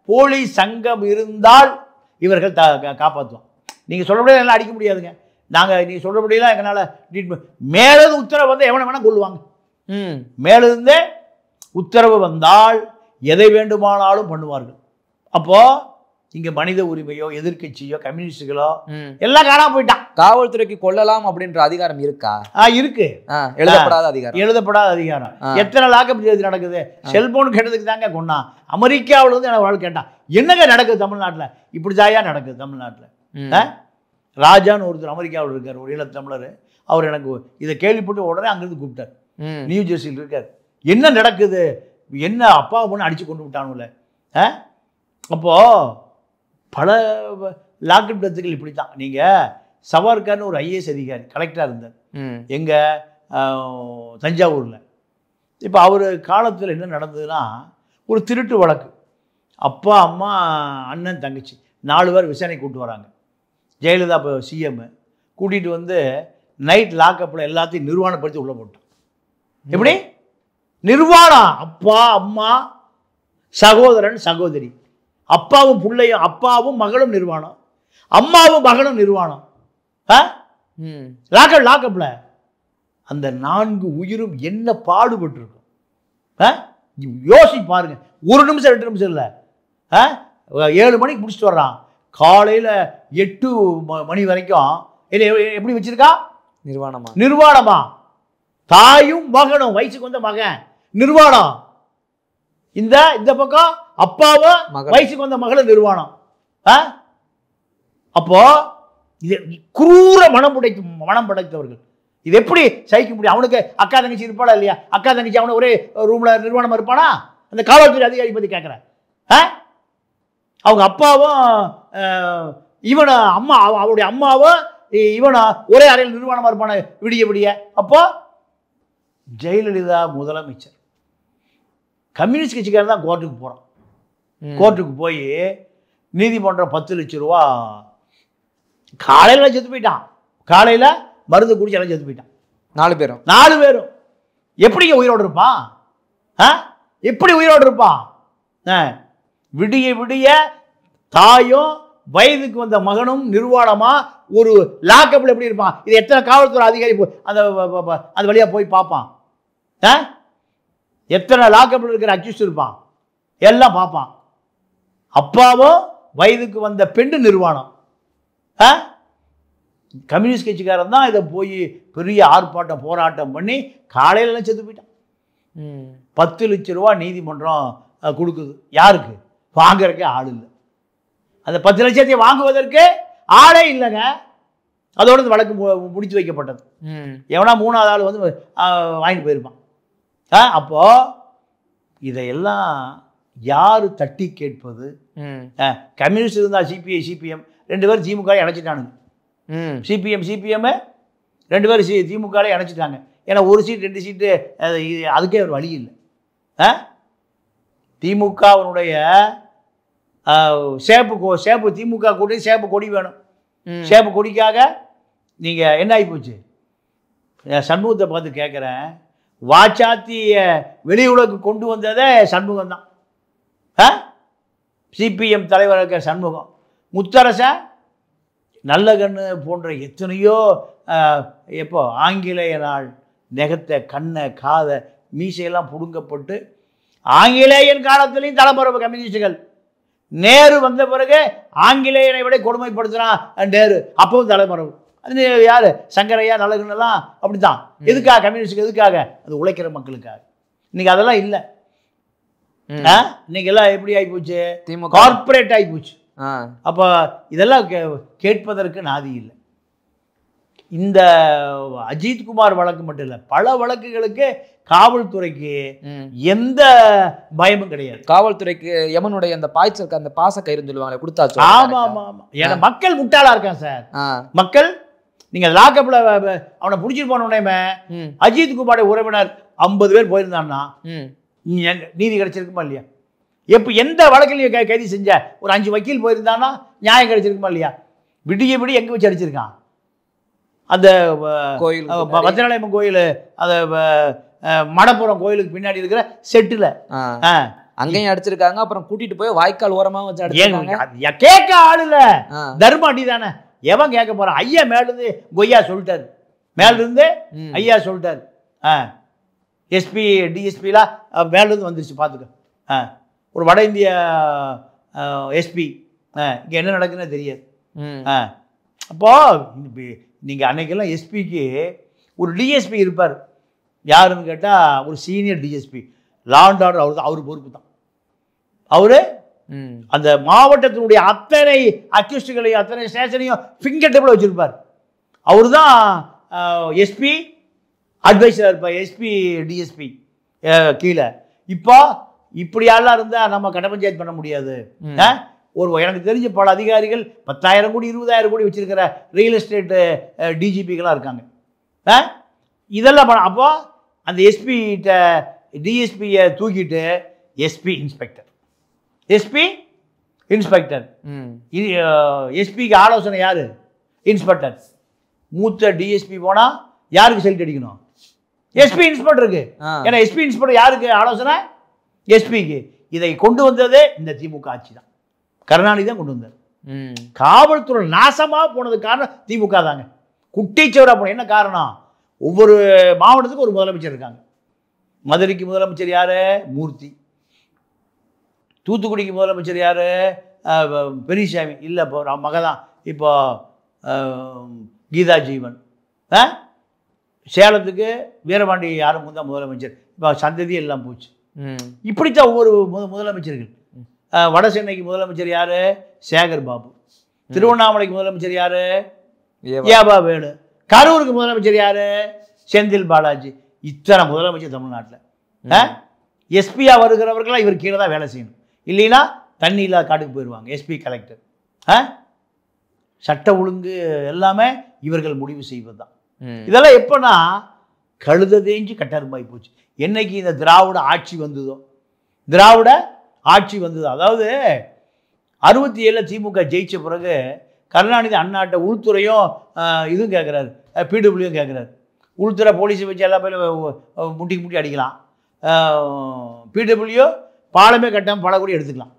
S2: போலீஸ் சங்கம் இருந்தால் இவர்கள் காப்பாற்றுவோம். நீங்கள் சொல்கிறபடியெல்லாம் எல்லாம் அடிக்க முடியாதுங்க. நீங்கள் சொல்கிறபடியெல்லாம் எங்களால் ட்ரீட்மெண்ட் மேலிருந்து உத்தரவு வந்தால் எவனை வேணால் கொள்ளுவாங்க. மேலிருந்தே உத்தரவு வந்தால் எதை வேண்டுமானாலும் பண்ணுவார்கள். அப்போது இங்கே மனித உரிமையோ எதிர்கட்சியோ கம்யூனிஸ்டுகளோ எல்லாம் காணாம போயிட்டான். காவல்துறைக்கு கொள்ளலாம் அப்படின்ற அதிகாரம் இருக்கா? இருக்கு. எழுதப்படாத அதிகாரம். எத்தனை லாக்அப் நடக்குது? செல்போன் கேட்டதுக்கு தாங்க கொண்டான். அமெரிக்காவில் வந்து எனக்கு வாழ்க்கை கேட்டான், என்னங்க நடக்குது தமிழ்நாட்டில்? இப்படி தாயா நடக்குது தமிழ்நாட்டில். ராஜான்னு ஒருத்தர் அமெரிக்காவில் இருக்கார், ஒரு ஈழத்தமிழர். அவர் எனக்கு இதை கேள்விப்பட்டு உடனே அங்கிருந்து கூப்பிட்டார். நியூ ஜெர்சியில் இருக்கார். என்ன நடக்குது? என்ன அப்பா பொண்ணு அடித்து கொண்டு விட்டானுல. அப்போது பல லாக்அப் டெத்துகள் இப்படி தான். நீங்கள் சவார்கர்னு ஒரு ஐஏஎஸ் அதிகாரி கலெக்டராக இருந்தார் எங்கள் தஞ்சாவூரில். இப்போ அவர் காலத்தில் என்ன நடந்ததுன்னா, ஒரு திருட்டு வழக்கு. அப்பா அம்மா அண்ணன் தங்கச்சி 4 பேர் விசாரணை கூப்பிட்டு வராங்க. ஜெயலலிதா இப்போ சிஎம் கூட்டிகிட்டு வந்து நைட் லாக்அப்பில் எல்லாத்தையும் நிர்வாணப்படுத்தி உள்ளே போட்டான். எப்படி நிர்வாணம்? அப்பா அம்மா சகோதரன் சகோதரி, அப்பாவும் பிள்ளையும், அப்பாவும் மகளும் நிர்வாணம், அம்மாவும் மகனும் நிர்வாணம். லாக்அப்ல அந்த 4 உயிரும் என்ன பாடுபட்டு யோசிச்சு பாருங்க. 1 நிமிஷம் 2 நிமிஷம் இல்லை. 7 மணிக்கு முடிச்சுட்டு வர்றான், காலையில் 8 மணி வரைக்கும் எப்படி வச்சிருக்கா? நிர்வாணமா. தாயும் மகனும், வயசுக்கு வந்த மகன் நிர்வாணம். இந்த பக்கம் அப்பாவும் வயசுக்கு வந்த மகளும் நிர்வாணம். அப்போ இது குரூர மனம் படைத்தவர்கள். இது எப்படி சகிக்க முடியும்? அவனுக்கு அக்கா தங்கச்சி இருப்பாளா இல்லையா? அக்கா தங்கச்சி அவனை ஒரே ரூம்ல நிர்வாணமா இருப்பானா? அந்த காவல்துறை அதிகாரி பத்தி கேட்கிறேன். அவங்க அப்பாவும் இவனை அவருடைய அம்மாவும் இவனை ஒரே அறையில் நிர்வாணமா இருப்பான விடிய விடிய. அப்போ ஜெயலலிதா முதலமைச்சர், கம்யூனிஸ்ட் கட்சிக்காரன் தான் கோர்ட்டுக்கு போகிறான். கோர்ட்டுக்கு போய் நீதிமன்றம் 10 லட்சம் ரூபா, காலையில் செத்து போயிட்டான். காலையில் மருந்து குடிச்சு எல்லாம் செத்து போயிட்டான். 4 பேரும் எப்படிங்க உயிரோடு இருப்பான்? எப்படி உயிரோடு இருப்பான்? விடிய விடிய தாயும் வயதுக்கு வந்த மகனும் நிர்வாணமா ஒரு லாக்கப்பில் எப்படி இருப்பான்? இது எத்தனை காவல்துறை அதிகாரி அந்த வழியா போய் பார்ப்பான்? எத்தனை லாக்கப்பில் இருக்கிற அக்யூஸ்ட் இருப்பான்? எல்லாம் பார்ப்பான். அப்பாவும் வயதுக்கு வந்த பெண்ணு நிர்வாணம். கம்யூனிஸ்ட் கட்சிக்காரன் தான் இதை போய் பெரிய ஆர்ப்பாட்டம் போராட்டம் பண்ணி காலையில செத்து போயிட்டான். 10 லட்சம் ரூபா நீதிமன்றம் கொடுக்குது. யாருக்கு? வாங்கறதுக்கே ஆள் இல்லை. அந்த 10 லட்சத்தை வாங்குவதற்கு ஆளே இல்லைங்க. அதோட இந்த வழக்கு முடிச்சு வைக்கப்பட்டது. எவனா 3வது ஆள் வந்து வாங்கிட்டு போயிருப்பான். அப்போ இதையெல்லாம் யாரு தட்டி கேட்பது? கம்யூனிஸ்ட் இருந்தா சிபிஐ சிபிஎம் 2 பேரும் திமுக இணைச்சிட்டானுங்க. சிபிஎம் 2 பேரும் திமுக இணைச்சிட்டாங்க. ஏன்னா 1 சீட் 2 சீட்டு அதுக்கே ஒரு வழி இல்லை. திமுகவினுடைய சேப்பு திமுக கூட்டி சேப்பு கொடி வேணும். சேப்பு கொடிக்காக நீங்கள் என்ன ஆகி போச்சு? சண்முகத்தை பார்த்து கேட்குறேன், வாச்சாத்திய வெளி உலகு கொண்டு வந்ததே சண்முகம் தான். சிபிஎம் தலைவராக இருக்க சண்முகம், முத்தரசன், நல்லகண்ணு போன்ற எத்தனையோ எப்போ ஆங்கிலேய நாள் நெகத்தை கண்ணை காதை மீசையெல்லாம் புடுங்கப்பட்டு ஆங்கிலேயன் காலத்திலையும் தலைமறைவு கம்யூனிஸ்டுகள். நேரு வந்த பிறகு ஆங்கிலேயனை விட கொடுமைப்படுத்தினான் நேரு, அப்பவும் தலைமறைவு. அது யார்? சங்கரையா நல்லகண்ணெல்லாம் அப்படித்தான். எதுக்காக? கம்யூனிஸ்டுக்கு எதுக்காக? அது உழைக்கிற மக்களுக்காக. இன்னைக்கு அதெல்லாம் இல்லை. இன்னைக்கு எல்லாம் எப்படி ஆகிப்போச்சு? கார்பரேட் ஆகிப்போச்சு. அப்போ இதெல்லாம் கேட்பதற்கு நாதி இல்லை. இந்த அஜித்குமார் வழக்கு மட்டும் இல்லை, பல வழக்குகளுக்கு காவல்துறைக்கு எந்த பயமும் கிடையாது.
S3: காவல்துறைக்கு எமனுடைய அந்த பாய்ச்சல் அந்த பாச கயிறு சொல்லுவாங்க கொடுத்தாச்சு.
S2: ஆமா ஆமா ஆமா. ஏன்னா மக்கள் முட்டாளா இருக்கான் சார். மக்கள் நீங்க லாக்கப்ல அவனை பிடிச்சிட்டு போன உடனே அஜித்குமார் உறவினர் 50 பேர் போயிருந்தான்னா நீதி கிடைச்சிருக்குமா இல்லையா? எந்த வழக்கிலையும் கைது செஞ்ச ஒரு 5 வக்கீல் போயிருந்தான்னா நியாயம் கிடைச்சிருக்குமா இல்லையா? விடிய விடிய எங்க வச்சு அடிச்சிருக்கான்? அந்த
S3: கோயில்
S2: வத்திராலயம் கோயில், அந்த மடப்புறம் கோயிலுக்கு பின்னாடி இருக்கிற செட்டுல
S3: அங்கேயும் அடிச்சிருக்காங்க. அப்புறம் கூட்டிட்டு போய் வாய்க்கால் ஓரமா வச்சு அடிச்சிருக்காங்க.
S2: கேட்க ஆள் இல்ல, தர்ம அடி தானே. எவன் கேட்க போறான்? ஐயா மேல இருந்து கொய்யா சொல்லிட்டாரு, மேல இருந்து ஐயா சொல்லிட்டாரு. எஸ்பி டிஎஸ்பிலாம் மேல இருந்து வந்துருச்சு பாத்துக்க. ஒரு வட இந்திய எஸ்பி இங்க என்ன நடக்குன்னு தெரியாது. அப்போ நீங்க அன்னைக்கெல்லாம் எஸ்பிக்கு ஒரு டிஎஸ்பி இருப்பார். யாருன்னு கேட்டால் ஒரு senior DSP, law and order அவர் தான். அவர் பொறுப்பு தான். அவரு அந்த மாவட்டத்தினுடைய அத்தனை அக்யூஸ்டுகளையும் அத்தனை ஸ்டேஷனையும் ஃபிங்கர் டேபிள் வச்சிருப்பார். அவரு தான் எஸ்பி அட்வைசராக இருப்பார், எஸ்பி டிஎஸ்பி கீழே. இப்போ இப்படியெல்லாம் இருந்தால் நம்ம கட்ட பஞ்சாயத்து பண்ண முடியாது. எனக்கு தெரிஞ்ச பல அதிகாரிகள் 10,000 கோடி 20,000 கோடி வச்சிருக்கிற ரியல் எஸ்டேட்டு டிஜிபிக்கெல்லாம் இருக்காங்க. இதெல்லாம் அப்போ அந்த எஸ்பிகிட்ட டிஎஸ்பியை தூக்கிட்டு எஸ்பி இன்ஸ்பெக்டர், எஸ்பி இன்ஸ்பெக்டர், எஸ்பிக்கு ஆலோசனை யாரு? இன்ஸ்பெக்டர். மூத்த டிஎஸ்பி போனா யாருக்கு செல்ட் அடிக்கணும்? எஸ்பி இன்ஸ்பெக்டருக்கு. ஏன்னா எஸ்பி இன்ஸ்பெக்டர் யாருக்கு ஆலோசனை? எஸ்பிக்கு. இதை கொண்டு வந்ததே இந்த திமுக ஆட்சி தான். கருணாநிதி தான் கொண்டு வந்தார். காவல்துறை நாசமா போனதுக்கு காரணம் திமுக தாங்க. குட்டிச்சவரா போன. என்ன காரணம்? ஒவ்வொரு மாவட்டத்துக்கும் ஒரு முதலமைச்சர் இருக்காங்க. மதுரைக்கு முதலமைச்சர் யாரு? மூர்த்தி. தூத்துக்குடிக்கு முதலமைச்சர் யாரு? பெரியசாமி. இல்லை, இப்போ மகதான் இப்போ கீதா ஜீவன். சேலத்துக்கு வீரபாண்டி யாரும் தான் முதலமைச்சர். இப்போ சந்ததி எல்லாம் போச்சு. இப்படித்தான் ஒவ்வொரு முதலமைச்சர்கள். வட சென்னைக்கு முதலமைச்சர் யார்? சேகர் பாபு. திருவண்ணாமலைக்கு முதலமைச்சர் யார்? ஏபா வேலு. கரூருக்கு முதலமைச்சர் யார்? செந்தில் பாலாஜி. இத்தனை முதலமைச்சர் தமிழ்நாட்டில். எஸ்பியா வருகிறவர்களாம் இவர் கீழே தான் வேலை செய்யணும். இல்லைன்னா தண்ணி இல்லாத காட்டுக்கு போயிடுவாங்க. SP collector. சட்ட ஒழுங்கு எல்லாமே இவர்கள் முடிவு செய்வது தான். இதெல்லாம் எப்போனா கழுத தேஞ்சு கட்டருமாய் போச்சு. என்னைக்கு இந்த திராவிட ஆட்சி வந்ததோ, அதாவது 67 திமுக ஜெயிச்ச பிறகு கருணாநிதி அண்ணாட்ட உள்துறையும் இதுவும் கேட்குறாரு, பிடபிள்யூவும் கேட்குறாரு. உள்துறை போலீஸை வச்சு எல்லா பேரும் முட்டி அடிக்கலாம். பிடபிள்யூ பாலமே கட்டாமல் பழக்குடி எடுத்துக்கலாம்.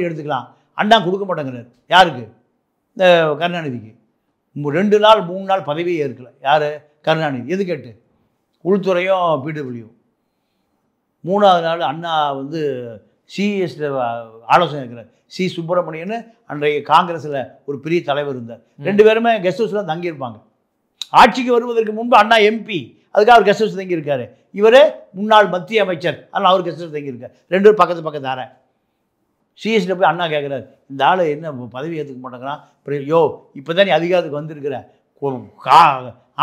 S2: எடுத்துக்கலாம். அண்ணா கொடுக்க மாட்டேங்கிறார். யாருக்கு? இந்த கருணாநிதிக்கு. 2 நாள் 3 நாள் பதவியே இருக்கல. யார்? கருணாநிதி. எது கேட்டு? உள்துறையும் பிடபிள்யூ. 3ஆவது நாள் அண்ணா வந்து சிஎஸ்ல ஆலோசனை இருக்கிறார். சி சுப்பிரமணியன் அன்றைய காங்கிரஸில் ஒரு பெரிய தலைவர் இருந்தார். 2 பேருமே கெஸ்ட் ஹவுஸில் தங்கியிருப்பாங்க. ஆட்சிக்கு வருவதற்கு முன்பு அண்ணா எம்பி, அதுக்காக அவர் கெஸ்ட் ஹவுஸ் தங்கியிருக்காரு. இவர் முன்னாள் மத்திய அமைச்சர், அதனால் அவர் கெஸ்ட் ஹவுஸ் தங்கியிருக்கார். 2 பேரும் பக்கத்து ஆற. சிஎஸ்ல போய் அண்ணா கேட்குறாரு, இந்த ஆள் என்ன பதவி ஏற்றுக்க மாட்டேங்கிறான். யோ இப்போ தான் நீ அதிகாரத்துக்கு வந்திருக்கிற,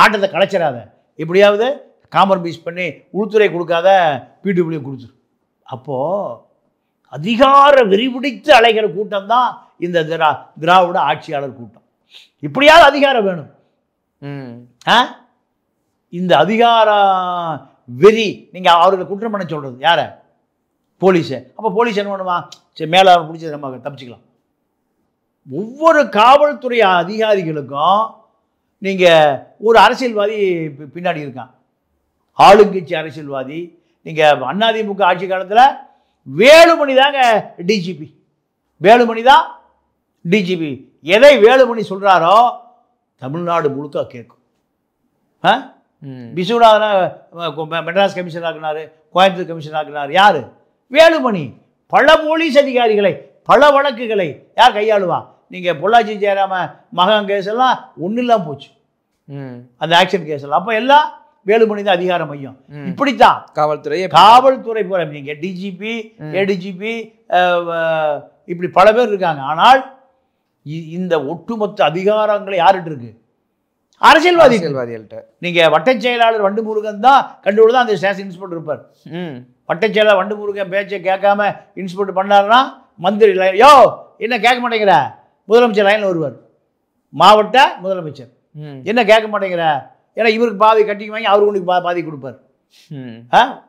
S2: ஆட்டத்தை கலைச்சிடாத, எப்படியாவது காம்ப்ரமைஸ் பண்ணி உள்துறை கொடுக்காத பிடபிள்யூ கொடுத்துரு. அப்போது அதிகார வெறிபிடித்து அலைகிற கூட்டம் தான் இந்த திராவிட ஆட்சியாளர் கூட்டம். இப்படியாவது அதிகாரம் வேணும். இந்த அதிகார வெறி நீங்கள் அவர்களை குற்றம் பண்ண சொல்கிறது யாரை? போலீஸை. அப்போ போலீஸ் என்ன பண்ணுமா? சரி, மேலே அவர் பிடிச்சது நம்ம தப்பிச்சுக்கலாம். ஒவ்வொரு காவல்துறை அதிகாரிகளுக்கும் நீங்கள் ஒரு அரசியல்வாதி பின்னாடி இருக்கான். ஆளுங்கட்சி அரசியல்வாதி. நீங்கள் அதிமுக ஆட்சி காலத்தில் வேலுமணி தாங்க டிஜிபி. எதை வேலுமணி சொல்கிறாரோ தமிழ்நாடு முழுக்க கேட்கும். விஸ்வநாதனை மெட்ராஸ் கமிஷனர் ஆக்கினார், கோயம்புத்தூர் கமிஷனர் ஆக்கினார். யார்? வேலுமணி. பல போலீஸ் அதிகாரிகளை, பல வழக்குகளை யார் கையாளுவா? நீங்கள் பொள்ளாச்சி ஜெயராம மகன் கேஸ் எல்லாம் ஒன்றும் இல்லாமல் போச்சு, அந்த ஆக்ஷன் கேஸ் எல்லாம். அப்போ எல்லாம் வேலுமணி தான் அதிகார மையம். இப்படித்தான் காவல்துறை போற நீங்கள் டிஜிபி, ஏடிஜிபி, இப்படி பல பேர் இருக்காங்க. ஆனால் இந்த ஒட்டுமொத்த அதிகாரங்களை யார்கிட்ட இருக்கு? அரசியல்வாதிகள்கிட்ட. நீங்கள் வட்டச் செயலாளர் வண்டு முருகன் தான் கண்டுபிடி தான் அந்த ஸ்டேஷன் இன்ஸ்பெக்டர் இருப்பார். வட்டச் செயலாளர் வண்டு முருகன் பேச்சை கேட்காம இன்ஸ்பெக்டர் பண்ணாருன்னா மந்திரி லைன், யோ என்ன கேட்க மாட்டேங்கிற, முதலமைச்சர் லைனில் வருவார். மாவட்ட முதலமைச்சர் என்ன கேட்க மாட்டேங்கிற, ஏன்னா இவருக்கு பாதி கட்டிக்கு வாங்கி அவருக்கு உனக்கு பாதி கொடுப்பார்.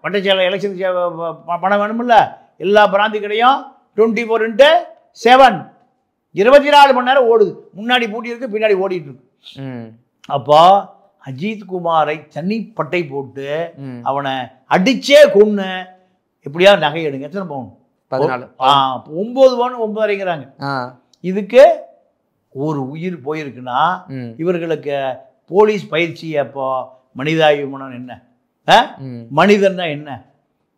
S2: வட்டச் செயலாளர் எலெக்ஷனுக்கு பணம் வேணுமில்ல, எல்லா பிராந்தி கடையும் 24x7 24 மணி நேரம் ஓடுது. முன்னாடி பூட்டி இருக்கு, பின்னாடி ஓடிட்டு இருக்கு. அப்போ அஜித் குமாரை தனிப்பட்டை போட்டு அவனை அடிச்சே கொன்னு எப்படியாவது நகை எடுங்க. எத்தனை பவுன்? 14. 9 பவுன் 9.5ங்கிறாங்க. இதுக்கு ஒரு உயிர் போயிருக்குன்னா இவர்களுக்கு போலீஸ் பயிற்சி அப்போ மனிதாபிமானம் என்ன, மனிதன்னா என்ன?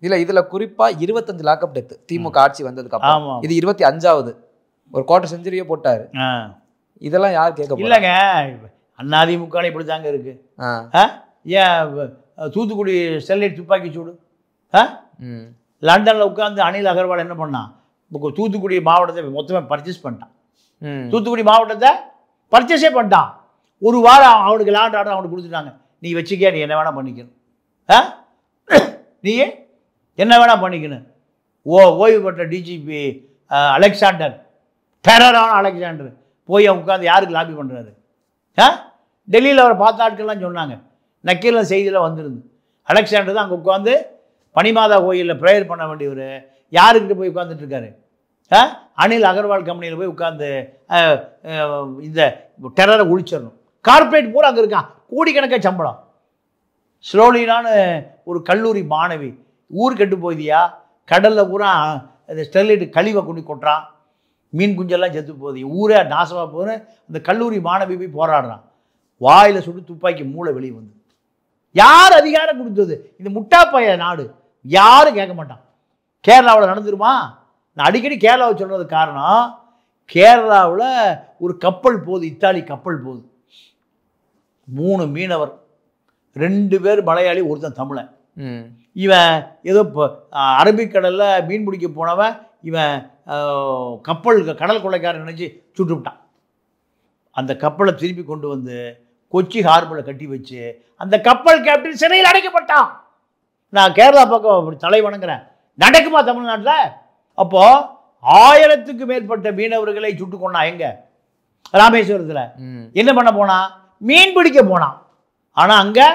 S3: இதுல குறிப்பா 25 லாக்அப் டெத் திமுக ஆட்சி வந்ததுக்கு அப்புறம். இது 25வது ஒரு குவார்டர் செஞ்சுரியே போட்டாரு. இதெல்லாம் யார் கேட்க?
S2: இல்லைங்க, அதிமுக இப்படி தாங்க இருக்கு. ஏன் தூத்துக்குடி ஸ்டெர்லைட் துப்பாக்கி சூடு? லண்டனில் உட்காந்து அனில் அகர்வால் என்ன பண்ணான்? தூத்துக்குடி மாவட்டத்தை மொத்தமாக பர்ச்சேஸ் பண்ணிட்டான். தூத்துக்குடி மாவட்டத்தை பர்ச்சேஸே பண்ணிட்டான். ஒரு வாரம் அவனுக்கு லேண்ட் ஆர்டர் அவனுக்கு கொடுத்துட்டாங்க. நீ வச்சுக்க, நீ என்ன வேணால் பண்ணிக்கணும், நீ என்ன வேணால் பண்ணிக்கணும். ஓய்வு பெற்ற டிஜிபி அலெக்சாண்டர், டெரரான அலெக்சாண்டர் போய் உட்காந்து யாருக்கு லாபி பண்ணுறாரு? டெல்லியில் அவரை பார்த்த ஆட்கள்லாம் சொன்னாங்க, நக்கீரில் செய்தியில் வந்துருந்து. அலெக்சாண்டர் தான் அங்கே உட்காந்து பனிமாதா கோயிலில் ப்ரேயர் பண்ண வேண்டியவர் யாருக்கிட்ட போய் உட்காந்துட்டு இருக்காரு? அனில் அகர்வால் கம்பெனியில் போய் உட்காந்து இந்த டெரரை ஒழிச்சிடணும். கார்பரேட் பூரா அங்கே இருக்கான், கோடிக்கணக்காக சம்பளம். ஸ்லோலினான்னு ஒரு கல்லூரி மாணவி, ஊர் கெட்டு போதியா, கடலில் பூரா இந்த ஸ்டெர்லைட் கழிவை கொண்டு கொட்டுறான், மீன் குஞ்செல்லாம் செத்து போகுது, ஊரே நாசமாக போகுதுன்னு அந்த கல்லூரி மாணவி போய் போராடுறான். வாயில் சுட்டு துப்பாக்கி மூளை வெளியே வந்து. யார் அதிகாரம் கொடுத்தது? இந்த முட்டாப்பைய நாடு. யாரும் கேட்க மாட்டான். கேரளாவில் நடந்துருமா? நான் அடிக்கடி கேரளாவை சொல்கிறதுக்கு காரணம், கேரளாவில் ஒரு கப்பல் போகுது, இத்தாலி கப்பல் போகுது. 3 மீனவர், 2 பேர் மலையாளி, ஒருத்தன் தமிழன். இவன் ஏதோ இப்போ அரபிக்கடலில் மீன் பிடிக்க போனவன் இவன் கப்பல் கடல் கொள்ளைக்காரன் நினச்சி சுட்டுவிட்டான். அந்த கப்பலை திருப்பி கொண்டு வந்து கொச்சி ஹார்பரில் கட்டி வச்சு அந்த கப்பல் கேப்டன் சிறையில் அடைக்கப்பட்டான். நான் கேரளா பக்கம் அப்படி தலை வணங்குறேன். நடக்குமா தமிழ்நாட்டில்? அப்போது 1000க்கு மேற்பட்ட மீனவர்களை சுட்டு கொண்டான். எங்கே? ராமேஸ்வரத்தில். என்ன பண்ண போனான்? மீன் பிடிக்க போனான். ஆனால் அங்கே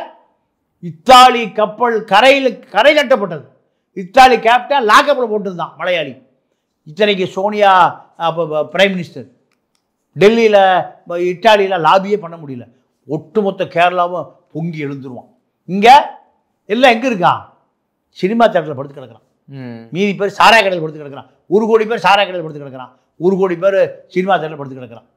S2: இத்தாலி கப்பல் கரை கட்டப்பட்டது. இத்தாலி கேப்டன் லாக்கப்பில் போட்டுருந்தான் மலையாளி. இத்தனைக்கு சோனியா அப்போ பிரைம் மினிஸ்டர் டெல்லியில் இத்தாலியில் லாபியே பண்ண முடியல. ஒட்டுமொத்த கேரளாவும் பொங்கி எழுந்துருவான். இங்கே எல்லாம் எங்கே இருக்கான்? சினிமா தேட்டரில் படுத்து கிடக்கிறான். மீதி பேர் சாராய கடையில் படுத்து கிடக்கிறான். 1 கோடி பேர் சாராய கடையில் படுத்து கிடக்கிறான். 1 கோடி பேர் சினிமா தேட்டரில் படுத்து கிடக்கிறான்.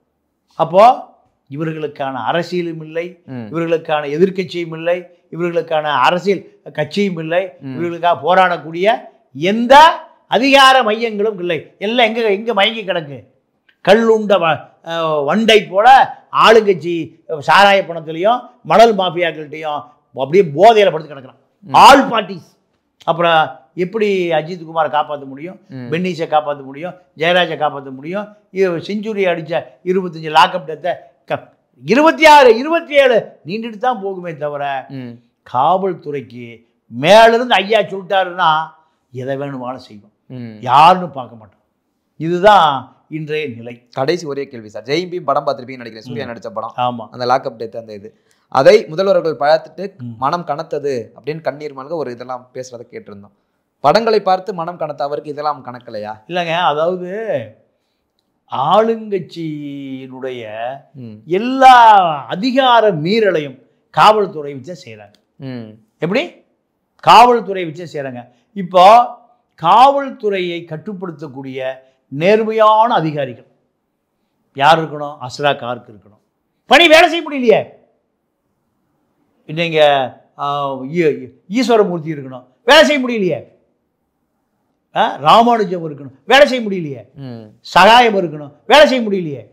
S2: அப்போது இவர்களுக்கான அரசியலும் இல்லை, இவர்களுக்கான எதிர்க்கட்சியும் இல்லை, இவர்களுக்கான அரசியல் கட்சியும் இல்லை, இவர்களுக்காக போராடக்கூடிய எந்த அதிகார மையங்களும் இல்லை. எல்லாம் எங்கே மயங்கி கிடக்கு? கல்லுண்ட வண்டை போல ஆளுங்கட்சி சாராய பணத்திலையும் மணல் மாஃபியாக்கள்கிட்டையும் அப்படியே போதையில் படுத்து கிடக்கிறான். All parties. அப்புறம் எப்படி அஜித் குமாரை காப்பாற்ற முடியும்? பென்னீஸை காப்பாற்ற முடியும்? ஜெயராஜை காப்பாற்ற முடியும்? செஞ்சுரி அடித்த 25 லாக்அப் டெத்தை 26, 27 நீண்டுட்டு தான் போகுமே தவிர காவல்துறைக்கு மேலிருந்து ஐயா சொல்லிட்டாருன்னா எதை வேணுமாலும் செய்வோம். யாருன்னு பார்க்க மாட்டோம். இதுதான் இன்றைய நிலை.
S3: கடைசி ஒரே கேள்வி சார். ஜெய் பீம் படம் பார்த்துருப்பீங்கன்னு நினைக்கிறேன். சூர்யா நடித்த படம்.
S2: ஆமாம்.
S3: அந்த லாக்அப் டெத் அந்த இது அதை முதல்வர்கள் பார்த்துட்டு மனம் கனத்தது அப்படின்னு கண்ணீர் மல்க ஒரு இதெல்லாம் பேசுறதை கேட்டிருந்தோம். படங்களை பார்த்து மனம் கனத்த அவருக்கு இதெல்லாம் கணக்கலையா? இல்லைங்க,
S2: அதாவது ஆளுங்கட்சியினுடைய எல்லா அதிகார மீறலையும் காவல்துறை வச்சு செய்கிறாங்க. எப்படி? காவல்துறை வச்சு செய்கிறாங்க. இப்போ காவல்துறையை கட்டுப்படுத்தக்கூடிய நேர்மையான அதிகாரிகள் யார் இருக்கணும்? அஸ்ரா கார்க் இருக்கணும். பணி வேலை செய்ய முடியலையே. இன்னைங்க ஈஸ்வரமூர்த்தி இருக்கணும், வேலை செய்ய முடியலையே. ராமானுஜம் இருக்கணும், வேலை செய்ய முடியலையே. சகாயம் இருக்கணும், வேலை செய்ய முடியலையே.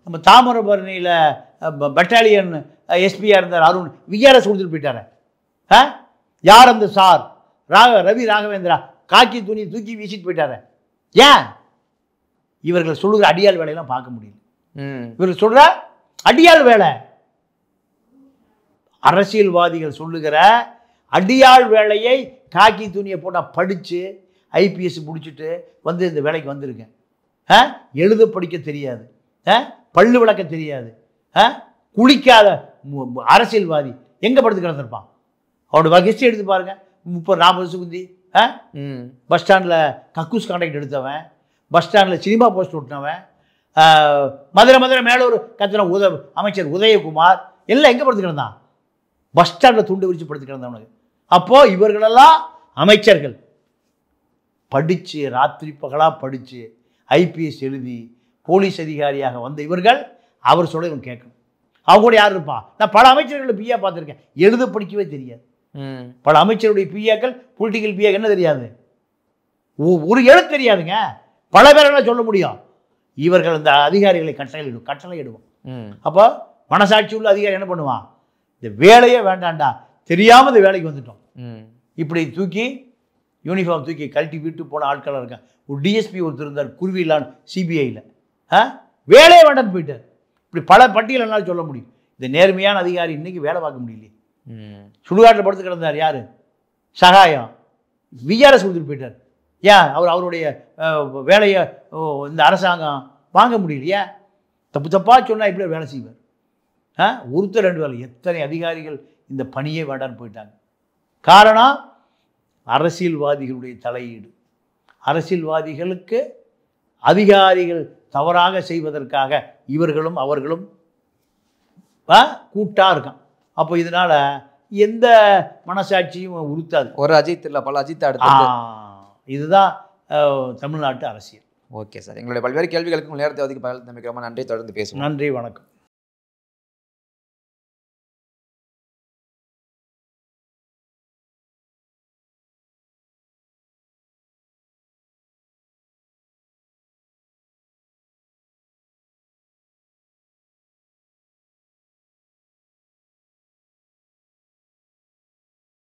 S2: நம்ம தாமிரபரணியில் பட்டாலியன் எஸ்பியாக இருந்தார் அருண், விஆர்எஸ் கொடுத்துட்டு போயிட்டார. யார் அந்த சார்? ரவி ராகவேந்திரா காக்கி துணி தூக்கி வீசிட்டு போயிட்டார. ஏன்? இவர்கள் சொல்லுகிற அடியாள் வேலையெல்லாம் பார்க்க முடியல. இவர்கள் சொல்கிற அடியாள் வேலை, அரசியல்வாதிகள் சொல்லுகிற அடியாள் வேலையை காக்கி துணியை போட்டால் படித்து ஐபிஎஸ் முடிச்சுட்டு வந்து இந்த வேலைக்கு வந்திருக்கேன். எழுத படிக்க தெரியாது, பல்லு விளக்க தெரியாது, குளிக்காத அரசியல்வாதி எங்கே படுத்து கிடந்திருப்பான்? அவனோட ஹிஸ்ட்ரி எடுத்து பாருங்க. 30-40 வருஷம் குந்தி பஸ் ஸ்டாண்டில் கக்கூஸ் கான்ட்ராக்ட் எடுத்தவன், பஸ் ஸ்டாண்டில் சினிமா போஸ்ட் ஓட்டினவன், மதுரை மேலூர் கத்தின அமைச்சர் உதயகுமார் எல்லாம் எங்கே படுத்து கிடந்தான்? பஸ் ஸ்டாண்டில் துண்டு விரிச்சு படுத்து கிடந்தவனுக்கு. அப்போது இவர்களெல்லாம் அமைச்சர்கள் படித்து ராத்திரி பகலாக படித்து ஐபிஎஸ் எழுதி போலீஸ் அதிகாரியாக வந்த இவர்கள் அவர் சொல்ல இவன் கேட்கணும். அவங்க கூட யார் இருப்பா? நான் பல அமைச்சர்கள் பிஏ பார்த்துருக்கேன், எழுத படிக்கவே தெரியாது. பல அமைச்சருடைய பிஏக்கள் பொலிட்டிக்கல் பிஏ என்ன தெரியாது, ஒரு எழுத்து தெரியாதுங்க. பல பேரெல்லாம் சொல்ல முடியும். இவர்கள் இந்த அதிகாரிகளை கட்டளையிடுவோம். அப்போ மனசாட்சி உள்ள அதிகாரி என்ன பண்ணுவான்? இந்த வேலையே வேண்டாண்டா, தெரியாமல் இந்த வேலைக்கு வந்துட்டோம். இப்படி தூக்கி யூனிஃபார்ம் தூக்கி கழட்டி வீட்டு போன ஆட்களாக இருக்கான். ஒரு டிஎஸ்பி ஒருத்தர் இருந்தார் குருவிலான்னு சிபிஐயில், வேலையே வேண்டான்னு போயிட்டார். இப்படி பல பட்டியல் என்னால் சொல்ல முடியும். இந்த நேர்மையான அதிகாரி இன்னைக்கு வேலை பார்க்க முடியலையே. சுடுகாட்டில் படுத்து கிடந்தார் யார்? சகாயம். விஆர்எஸ் கொடுத்துட்டு போயிட்டார். ஏன்? அவருடைய வேலையை இந்த அரசாங்கம் வாங்க முடியலையா? தப்பாக சொன்னால் இப்படி வேலை செய்வார். ஒருத்தர் 2 வேலை. எத்தனை அதிகாரிகள் இந்த பணியே வேண்டான்னு போயிட்டாங்க. காரணம் அரசியல்வாதிகளுடைய தலையீடு. அரசியல்வாதிகளுக்கு அதிகாரிகள் தவறாக செய்வதற்காக இவர்களும் அவர்களும் கூட்டாக இருக்கான். அப்போ இதனால் எந்த மனசாட்சியும் உறுத்தாது.
S3: ஒரு அஜித் இல்லை, பல அஜித் அடுத்து.
S2: இதுதான் தமிழ்நாட்டு அரசியல்.
S3: ஓகே சார், எங்களுடைய பல்வேறு கேள்விகளுக்கு நேரத்தை ஒதுக்கி பகிர்ந்தமைக்கு ரொம்ப நன்றி. தொடர்ந்து பேசுவோம்.
S2: நன்றி, வணக்கம்.